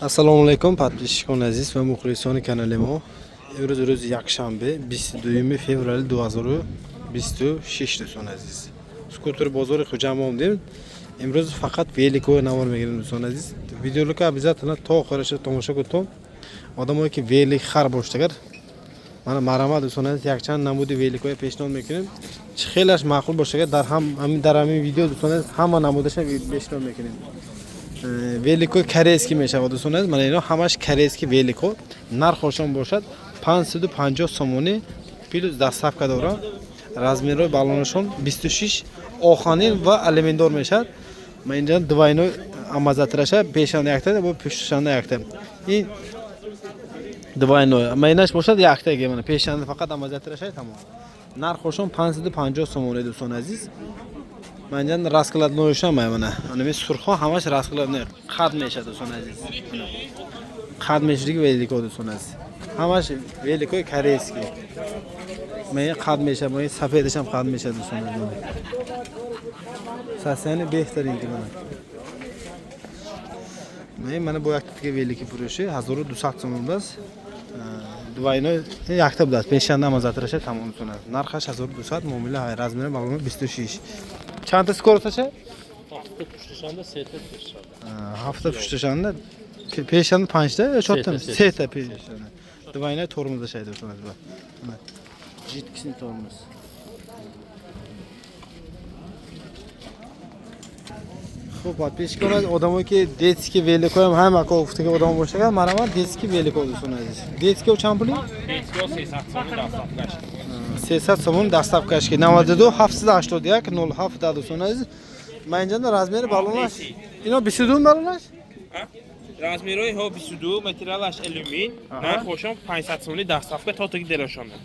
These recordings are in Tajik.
Assalomu alaykum подписчикон азиз ва мухлисони канали мо. Имрӯз рӯзи якшанбе 22 феврали 2026 дӯстон азиз. Скутер бозори хуҷам омдем. Имрӯз фақат великои навор мегирем дӯстон азиз. Видеоролика обязательно то охираш тамошо кунед. Одамое ки велик хар боштагар мана марама дӯстон азиз якчанд намуди великои пешниҳод мекунем. Чи хелаш маъқул боштагар дар ҳамин видео дӯстон азиз ҳама намудашро пешниҳод мекунем. Великои корейский мешавад дӯстон азиз. Мана ино ҳамаш корейский велико. Нархошон бошад 550 сомонӣ плюс доставка дорад. Размерои баллонашон 26 оханин ва алюминдор мешавад. Ман инҷа двойной амазатраша пешанда якта бо пуштшанда якта. Ин двойной. Майнаш бошад яктаге мана пешанда фақат амазатраша тамом. Нархошон 550 сомонӣ дӯстон азиз. Манҷан раскладноиша маймана. Анами сурхо ҳамаш раскладной қад мешад дӯстон азиз. Қад мешудиги велико дӯстон азиз. Ҳамаш великои корейский. Май қад мешад, май сафедашам қад мешад дӯстон азиз. Сасяни беҳтарин ки мана. Май мана бо яктаги велики фурӯши 1200 сомон аст. Двойной якта буд аст. Пешанда амазатраша тамом дӯстон азиз. Нархаш 1200, муомила ҳай, размери баллон 26. Чанта скороташа? Hafta puşlaşanda sete puşlaşanda. Hafta puşlaşanda peşanda 5ta, çottan seta peşanda. Двойной tormozda şey dörsünüz bu. Jitkisini tormoz. Xo'p, подписчикlar odamlar ki детский велико ham hamma ko'ftiga odam bo'lsa, mana bu детский велико dörsünüz. Детский o'chan puli? Детский 300 so'm dastavkash. 300 so'm dastavkashga 92 781 07 dörsünüz. Manjanda razmeri balonlash. Ino 22 balonlash? Razmeroy ho 22, materialash alyumin, narxoshon 500 so'mlik dastavka totagi derashonda.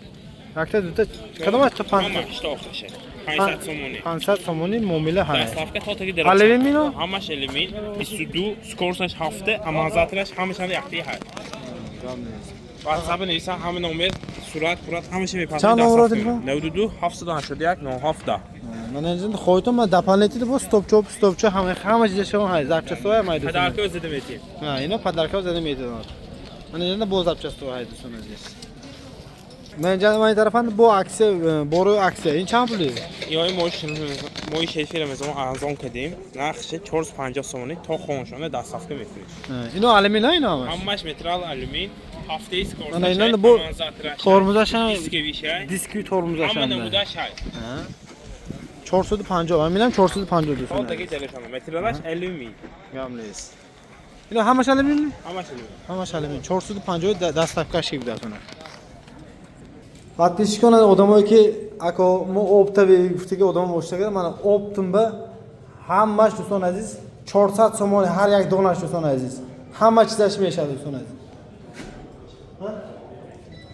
Yakta duta kadamash ta 500. Hamma ishda oxtashi. 500 so'mlik. 500 so'mlik muomila hay. Dastavka totagi derashonda. Alyumino? Hammash alyumin, 22, skorsash hafta, amazatrash hamishani yakti hay. WhatsApp nisa hamma nomer, surat, hamisha mepasda. Чанд номер телефон? 92 781 907. Mana endi xo'ydim men doполнительно bu stopcha hamma jishon hay, zapchastoy ham aydi. Podarka o'zida meting. Ha, ino podarka o'zida meting. Mana endi bu zapchastoy haydi so'nasiz. Men jamai tarafdan bu aksiya, boru aksiya. In chand puli? Yoy moy shefirimiz arzon qildim. Narxi 450 so'mlik to xonshona dastavka mefirish. Ha, ino alyumin ino ham. Hammash metral alyumin, haftaya skor. Mana endi bu tormozashan, diskevishay. diski tormozashan. Hamma namudash. Ha. 450. Men ham 450 dedim. To'dagi telefon, materialash alyumin. Gamleys. Ino hammash alyumin? Hammash alyumin. Hammash alyumin. 450 dastavka shib datona. Подписчикlar odamlar ki ako mu opta ve yuftiga odam boshtagar mana optim ba hammash do'ston aziz 400 so'm har yak donash do'ston aziz. Hamma chidash meshadi do'ston aziz.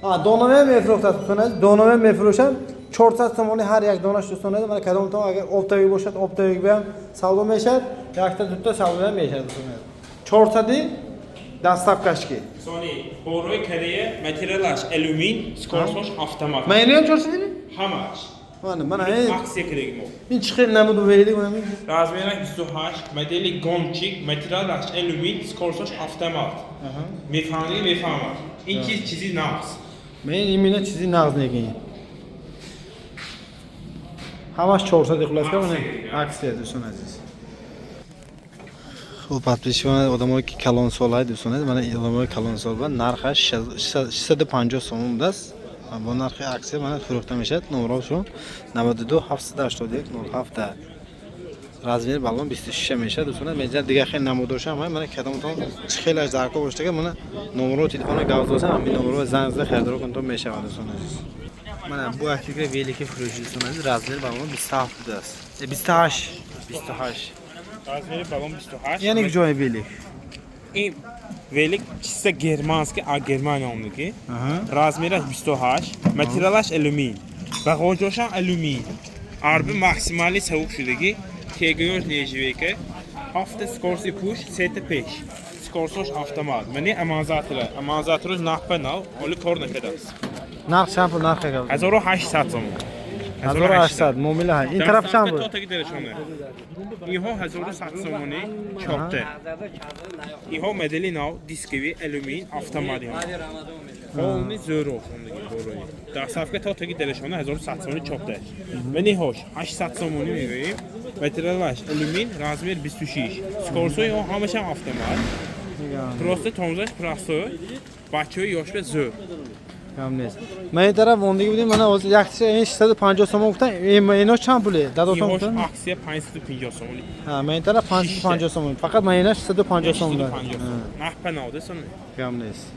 Ha, donava ham mefroqtat do'ston aziz. Donava ham mefrosham 400 so'm har yak donash do'ston aziz. Mana kadom tom agar optaga boshad, optaga ham savdo meshad, yakta dutta savdo ham meshadi do'ston aziz. 400 dastavkashki. Sony Boroy Koreya materialash alyumin, skorsosh avtomat. Meni ham 400 mi? Hammash. Mana aksiya kerakmi? Hiç xil namudu verdik mana. Razmeri 28, modeli Gonchik, materialash alyumin, skorsosh avtomat. Mefhamli. İki çizi naqs. Men imina çizi naqs nekin. Hamash 400 qilasizlar mana aksiya do'stlar aziz. Xo'p, подписчикlar odamlar ki kalon solay do'stlar, mana odamlar kalon solba narxi 650 so'm dast. Bu narxi aksiya mana furuqda meshad, nomero shu 92 781 07. Razmeri balon 26 meshad do'stlar. Men degan xil namodosham mana kadamton xilaj zarko boshtaga mana nomero telefoni gavzosa hamma nomero zanzda xaridor kuntum meshavad do'stlar. Mana bu aktiga veliki furushi do'stlar, razmeri balon 27 dast. 28. Razmeri balon 28. Yani joy velik. İn velik çizse germanski, a Germaniya omniki. Razmeri 28, materialash alyumin. Bagajoshan alyumin. Arbi maksimali sovuq shudagi tegoyor nejveke. Hafta skorsi push, seta pesh. Skorsosh avtomat. Mani amazatros naqpa nav, oli kor nakadas. Narx shampur narxiga. 1800 so'm. 1800 معامله های این طرف چند بود تاتگی درشونه اینها 1700 سومونی چاپته اینها مدلی ناو دیسکوی الومین автомат خونی زورو خوندگی بروی در صفحه تاتگی درشونه 1100 سومونی چاپته و نیهاش 800 سومونی میگوییم متریالش الومین رازمیر 26 سکورسوی ها همش هم автомат просто تونزش پراستو بچه یاش به زور کم نیست من این طرف اوندگی بودیم من از یک چیز 650 تومان گفتم اینا چند پوله دادا تومان اینهاش گفتم اکسیه 550 سومونی ها من این طرف 550 تومان فقط من اینا 650 تومان دارم نه پناهده سن کم نیست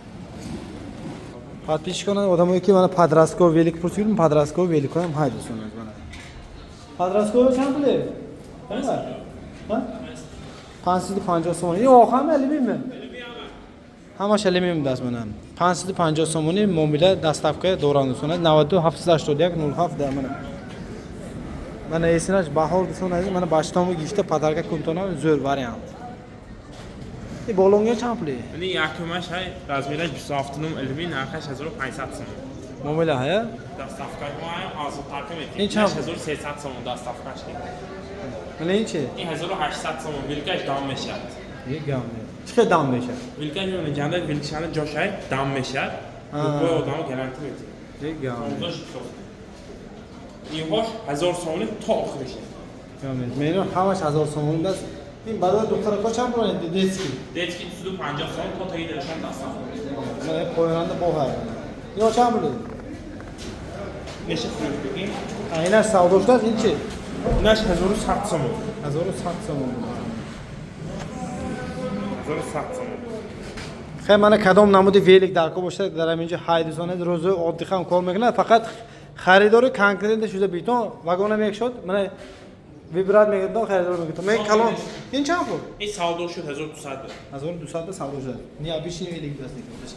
подписчик کنن آدمایی که من پادراسکو ویلیک پرسیدم پادراسکو ویلیک کنم های دوستان من پادراسکو چند پوله ها 550 تومان این آخر الومینیه همش الومینیوم دست منم 550 تومانی موبیل دستافکای دورانسونه 92 781 07 ده من ایسیناش باهور دسونه من باشتامو گیفته پادرکا کنتونا زور واریانت این بولونیا چند پولی یعنی یکمش های رازمیرش 27 نم الومین نرخش 1500 سوم موبیل های دستافکای ما هم آزاد ترکم این چند 1300 سوم دستافکاش من این چه این 1800 سوم ویلکش دام میشه یک گام چه دام بشه ویلکش اون جنده ویلکشان جاشای دام میشه کوی آدمو گارانتی میده یک گام اینهاش 1000 سومونی تا آخرش گام من همش 1000 تومان دست این برای دختر کو چند پول دیسکی دیسکی 250 سوم تا تایی درشان دستافکای من پویرنده بوها اینا چند پول نشه فروش بگیم اینا سعودش دست این چه اینش 1100 سوم 1100 تومان 1100 سوم خیلی من کدام نمود ویلیک در کو باشه دارم اینجا هایدسونه روز عادی خام کار میکنه فقط خریدار کانکریت شده بیتون واگونم یک شد من ویبرات میگردم خریدار میگفتم من کلام این چند پول این سالدو شد 1200 1200 سعودی شد نیا بیشتر ویلیک دست نمیشه